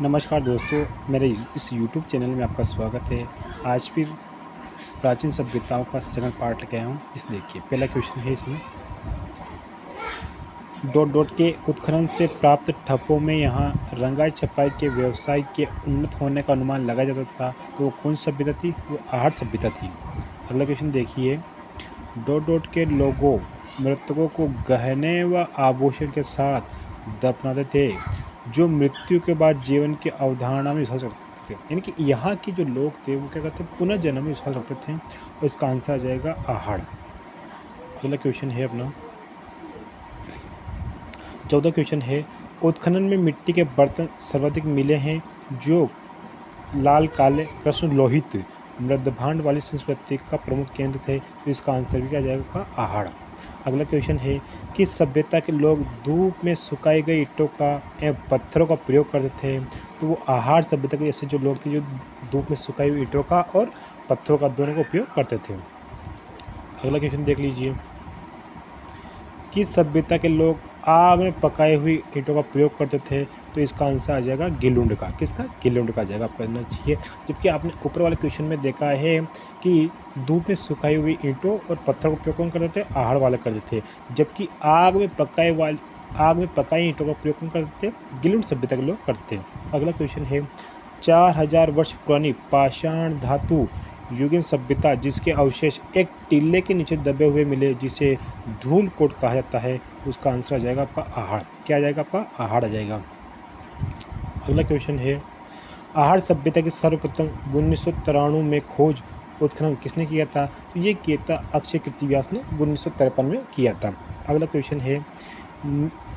नमस्कार दोस्तों, मेरे इस यूट्यूब चैनल में आपका स्वागत है। आज फिर प्राचीन सभ्यताओं का सेकंड पार्ट लेके आया हूँ। इस देखिए, पहला क्वेश्चन है इसमें, डॉट डॉट के उत्खनन से प्राप्त ठप्पों में यहाँ रंगाई छपाई के व्यवसाय के उन्नत होने का अनुमान लगाया जाता था। तो वो कौन सी सभ्यता थी? वो आहट सभ्यता थी। अगला क्वेश्चन देखिए, डॉट डॉट के लोगों मृतकों को गहने व आभूषण के साथ दफनाते थे, जो मृत्यु के बाद जीवन की अवधारणा में विश्वास रखते थे। यानी कि यहाँ के जो लोग थे वो क्या करते हैं, पुनर्जन्म में विश्वास रखते थे। और इसका आंसर आ जाएगा आहड़। अगला क्वेश्चन है अपना 14 क्वेश्चन है, उत्खनन में मिट्टी के बर्तन सर्वाधिक मिले हैं जो लाल काले कृष्ण लोहित मृदभांड वाली संस्कृति का प्रमुख केंद्र थे। तो इसका आंसर भी क्या जाएगा? आहड़। अगला क्वेश्चन है, किस सभ्यता के लोग धूप में सुखाई गई ईंटों का एवं पत्थरों का प्रयोग करते थे? तो वो आहड़ सभ्यता के ऐसे जो लोग थे जो धूप में सुखाई हुई ईंटों का और पत्थरों का दोनों का उपयोग करते थे। अगला क्वेश्चन देख लीजिए, किस सभ्यता के लोग आग में पकाई हुई ईंटों का प्रयोग करते थे? तो इसका आंसर आ जाएगा गिलुंड का। किसका? गिलुंड का जाएगा, आपको करना चाहिए। जबकि आपने ऊपर वाले क्वेश्चन में देखा है कि धूप में सुखाई हुई ईंटों और पत्थर का उपयोग कौन करते थे? आहड़ वाले करते थे। जबकि आग में पकाई ईंटों का प्रयोग कौन करते थे? गिलुंड सभ्यता के लोग करते थे। अगला क्वेश्चन है, 4000 वर्ष पुरानी पाषाण धातु युगीन सभ्यता जिसके अवशेष एक टीले के नीचे दबे हुए मिले, जिसे धूलकोट कहा जाता है, उसका आंसर आ जाएगा आपका आहड़। क्या आ जाएगा आपका? आहड़ आ जाएगा। अगला क्वेश्चन है, आहड़ सभ्यता की सर्वप्रथम 1993 में खोज उत्खनन किसने किया था? तो ये किया था अक्षय कृतव्यास ने 1953 में किया था। अगला क्वेश्चन है,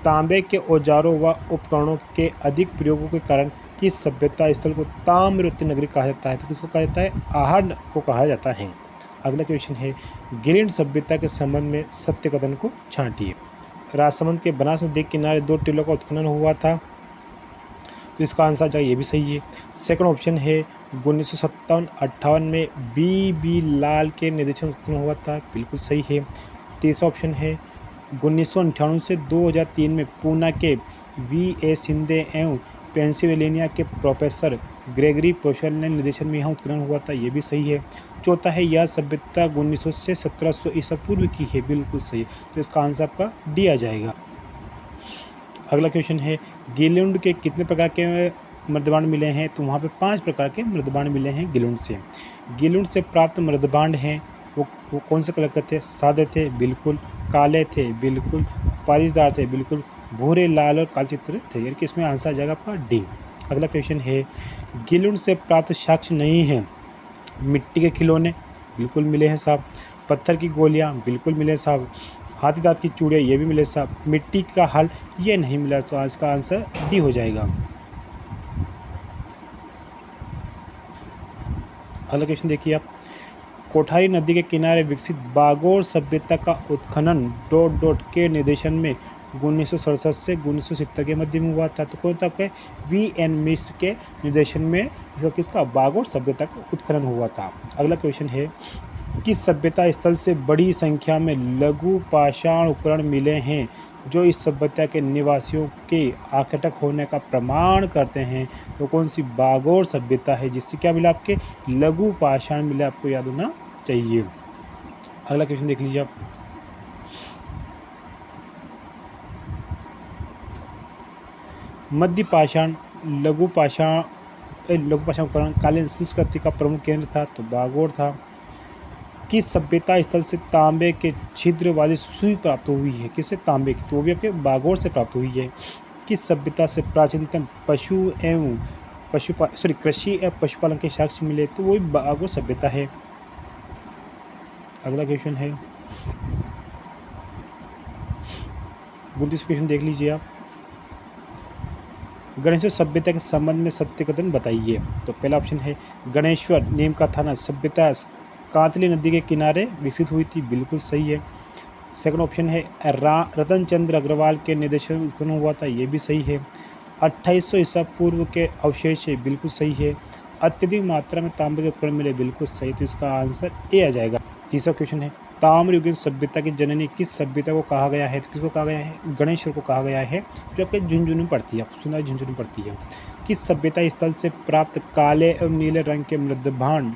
तांबे के औजारों व उपकरणों के अधिक प्रयोगों के कारण किस सभ्यता स्थल को ताम्रवती नगरी कहा जाता है? तो किसको कहा जाता है? आहड़ को कहा जाता है। अगला क्वेश्चन है, गिरिंड सभ्यता के संबंध में सत्य कथन को छांटिए। राजसमंद के बनास नदी के किनारे 2 टीलों का उत्खनन हुआ था, तो इसका आंसर चाहिए, ये भी सही है। सेकंड ऑप्शन है, 1957-58 में बी लाल के निर्देशन में उत्खनन हुआ था, बिल्कुल सही है। तीसरा ऑप्शन है, 1998 से 2003 में पूना के V.A. शिंदे एवं पेंसिल्वेनिया के प्रोफेसर ग्रेगरी पोशल ने निर्देशन में यहाँ उत्खनन हुआ था, ये भी सही है। चौथा है, यह सभ्यता 1900 से 1700 ईसा पूर्व की है, बिल्कुल सही। तो इसका आंसर आपका डी आ जाएगा। अगला क्वेश्चन है, गिलुंड के कितने प्रकार के मृदभांड मिले हैं? तो वहाँ पे 5 प्रकार के मृदभांड मिले हैं गिलुंड से। गिलुंड से प्राप्त मृदभांड हैं वो कौन से कलर के थे? सादे थे, बिल्कुल। काले थे, बिल्कुल। पालिशदार थे, बिल्कुल। भूरे, लाल और काले चित्र थे, यानी कि इसमें आंसर आ जाएगा आपका डी। अगला क्वेश्चन है, गिलुंड से प्राप्त साक्ष्य नहीं है। मिट्टी के खिलौने बिल्कुल मिले हैं साहब। पत्थर की गोलियां बिल्कुल मिले साहब। हाथी दांत की चूड़ियाँ ये भी मिले साहब। मिट्टी का हल ये नहीं मिला, तो आज का आंसर डी हो जाएगा। अगला क्वेश्चन देखिए आप, कोठारी नदी के किनारे विकसित बागोर सभ्यता का उत्खनन डॉट डॉट के निर्देशन में 1967 से 1970 के मध्य में हुआ था। तो कौन था? V.N. मिश्र के निर्देशन में किसका? बागोर सभ्यता का उत्खनन हुआ था। अगला क्वेश्चन है, किस सभ्यता स्थल से बड़ी संख्या में लघु पाषाण उपकरण मिले हैं जो इस सभ्यता के निवासियों के आकटक होने का प्रमाण करते हैं? तो कौन सी बागोर सभ्यता है जिससे क्या मिला? आपके लघु पाषाण मिले, आपको याद होना चाहिए। अगला क्वेश्चन देख लीजिए आप, मध्य पाषाण लघु पाषाण उपकरण कालीन संस्कृति का प्रमुख केंद्र था, तो बागोर था। किस सभ्यता स्थल से तांबे के छिद्र वाली सुई प्राप्त हुई है? किससे? तांबे की, तो वो भी आपके बागोर से प्राप्त हुई है। किस सभ्यता से प्राचीनतम कृषि एवं पशुपालन के साक्ष्य मिले? तो वो भी बागोर सभ्यता है। अगला क्वेश्चन है, 29 क्वेश्चन देख लीजिए आप, गणेश्वर सभ्यता के संबंध में सत्य कथन बताइए। तो पहला ऑप्शन है, गणेश्वर नेम का थाना सभ्यता कांतली नदी के किनारे विकसित हुई थी, बिल्कुल सही है। सेकंड ऑप्शन है, रतन चंद्र अग्रवाल के निर्देशन में उत्पन्न हुआ था, ये भी सही है। 2800 ईसा पूर्व के अवशेष है, बिल्कुल सही है। अत्यधिक मात्रा में तांबे के उपकरण मिले, बिल्कुल सही। तो इसका आंसर ए आ जाएगा। तीसरा क्वेश्चन है, ताम्रयुगीन सभ्यता की जननी किस सभ्यता को कहा गया है? तो किसको कहा गया है? गणेश्वर को कहा गया है, जो आपके झुंझुनू में पड़ती है, आपको सुना है झुंझुनू में पड़ती है। किस सभ्यता स्थल से प्राप्त काले एवं नीले रंग के मृदभांड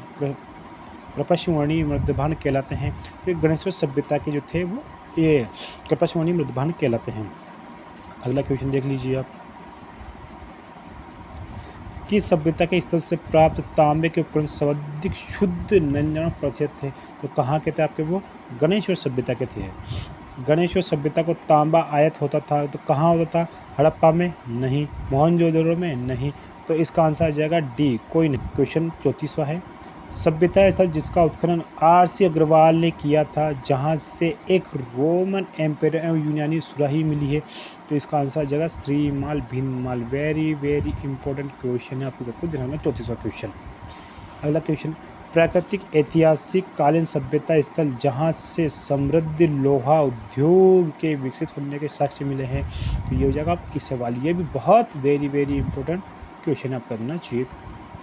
कृपशवर्णीय मृदभांड कहलाते हैं? तो ये गणेश्वर सभ्यता के जो थे वो ये कृपशवर्णीय मृदभांड कहलाते हैं। अगला क्वेश्चन देख लीजिए आप। किस सभ्यता के स्थल से प्राप्त तांबे के उपकरण सर्वाधिक शुद्ध 99% थे? तो कहाँ के थे आपके? वो गणेश्वर सभ्यता के थे। गणेश्वर सभ्यता को तांबा आयात होता था, तो कहाँ होता था? हड़प्पा में नहीं, मोहनजोदड़ो में नहीं, तो इसका आंसर आ जाएगा डी, कोई नहीं। क्वेश्चन 34वां है, सभ्यता स्थल जिसका उत्खनन आर.सी. अग्रवाल ने किया था, जहां से एक रोमन एम्पायर एवं यूनानी सुराही मिली है, तो इसका आंसर आ जाएगा Shrimal Bhinmal. Very very important question है, आपको सबको ध्यान में 34वां क्वेश्चन। अगला क्वेश्चन, प्राकृतिक ऐतिहासिक कालीन सभ्यता स्थल जहां से समृद्ध लोहा उद्योग के विकसित होने के साक्ष्य मिले हैं, तो ये हो जाएगा आप इस सवाल। ये भी बहुत वेरी वेरी इंपॉर्टेंट क्वेश्चन आप करना चाहिए।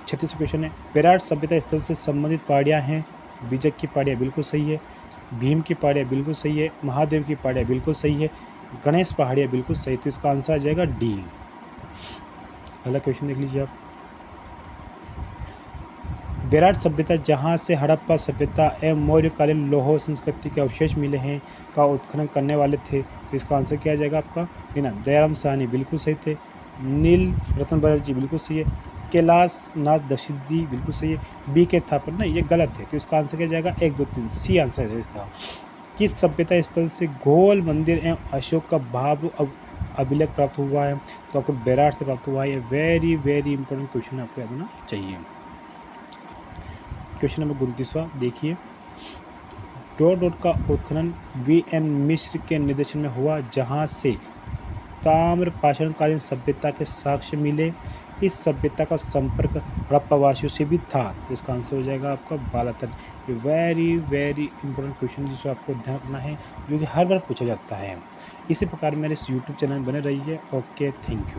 36वां क्वेश्चन है, विराट सभ्यता स्थल से संबंधित पहाड़ियाँ हैं? बीजक की पहाड़ियाँ बिल्कुल सही है, भीम की पहाड़ियाँ बिल्कुल सही है, महादेव की पहाड़ियाँ बिल्कुल सही है, गणेश पहाड़ियाँ बिल्कुल सही, तो इसका आंसर आ जाएगा डी। अगला क्वेश्चन देख लीजिए आप। विराट सभ्यता जहाँ से हड़प्पा सभ्यता एवं मौर्यकालीन लौह संस्कृति के अवशेष मिले हैं का उत्खनन करने वाले थे, तो इसका आंसर क्या आ जाएगा आपका? ना दयाराम साहनी बिल्कुल सही थे, नील रतन बनर्जी बिल्कुल सही है, कैलाश नाथ दक्षिणी बिल्कुल सही है, बी के थापर ना ये गलत है, तो इसका आंसर क्या जाएगा? 1 2 3 सी आंसर है इसका। किस सभ्यता स्थल से गोल मंदिर एवं अशोक का भाव अभिलेख प्राप्त हुआ है? तो आपको विराट से प्राप्त हुआ है। ये वेरी वेरी इंपॉर्टेंट क्वेश्चन आपको याद होना चाहिए। क्वेश्चन नंबर 29वां देखिए, डोर का उत्खनन वी.एन. मिश्र के निर्देशन में हुआ, जहां से ताम्र पाषाणकालीन सभ्यता के साक्ष्य मिले। इस सभ्यता का संपर्क हड़प्पावासियों से भी था, तो इसका आंसर हो जाएगा आपका बालातन। ये वेरी वेरी इंपॉर्टेंट क्वेश्चन जिसको आपको ध्यान रखना है, जो कि हर बार पूछा जाता है। इसी प्रकार मेरे इस यूट्यूब चैनल बने रहिए। Okay, thank you.